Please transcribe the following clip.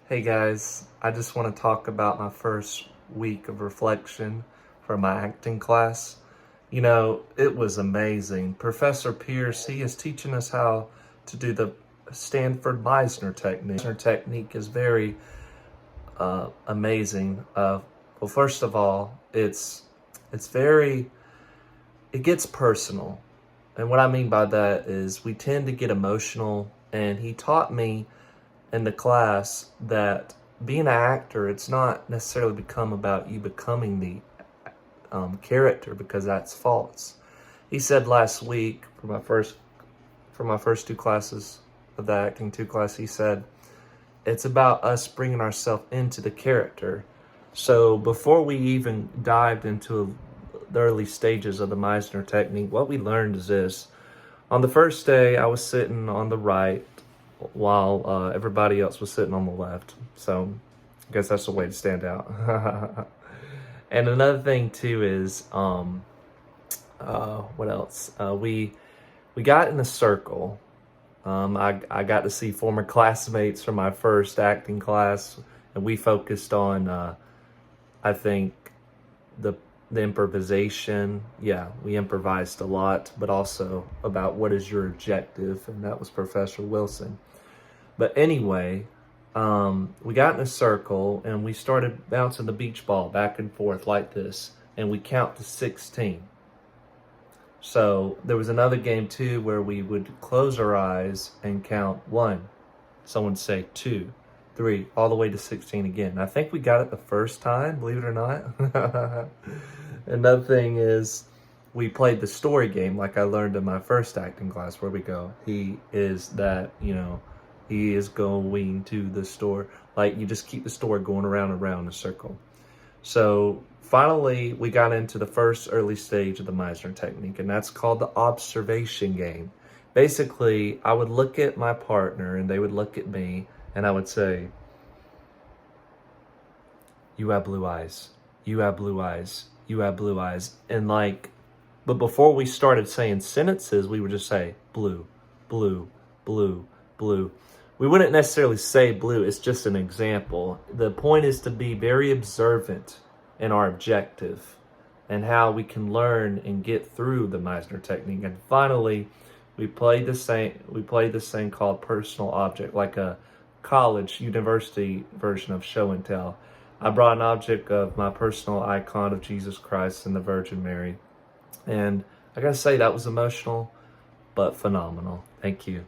Hey guys, I just want to talk about my first week of reflection for my acting class. It was amazing. Professor Pierce, he is teaching us how to do the Stanford Meisner technique. Meisner technique is very amazing. Well, first of all, it gets personal. And what I mean by that is we tend to get emotional, and he taught me in the class that being an actor, it's not necessarily become about you becoming the character, because that's false. He said last week for my first two classes of the acting two class, he said it's about us bringing ourselves into the character. So before we even dived into the early stages of the Meisner technique, what we learned is this. On the first day, I was sitting on the right while everybody else was sitting on the left. So I guess that's the way to stand out. And another thing too is, what else? We got in a circle. I got to see former classmates from my first acting class, and we focused on, I think, the improvisation. Yeah, we improvised a lot, but also about what is your objective, and that was Professor Wilson. But anyway, we got in a circle and we started bouncing the beach ball back and forth like this, and we count to 16. So there was another game too where we would close our eyes and count 1. Someone would say 2, 3, all the way to 16 again. I think we got it the first time, believe it or not. Another thing is we played the story game like I learned in my first acting class, where we go, he is going to the store. Like, you just keep the story going around and around in a circle. So finally, we got into the first early stage of the Meisner technique, and that's called the observation game. Basically, I would look at my partner and they would look at me, and I would say, "You have blue eyes. You have blue eyes. You have blue eyes." But before we started saying sentences, we would just say blue, blue, blue, blue. We wouldn't necessarily say blue, it's just an example. The point is to be very observant in our objective and how we can learn and get through the Meisner technique. And finally, we played this thing called personal object, like a college, university version of show and tell. I brought an object of my personal icon of Jesus Christ and the Virgin Mary. And I gotta say, that was emotional, but phenomenal. Thank you.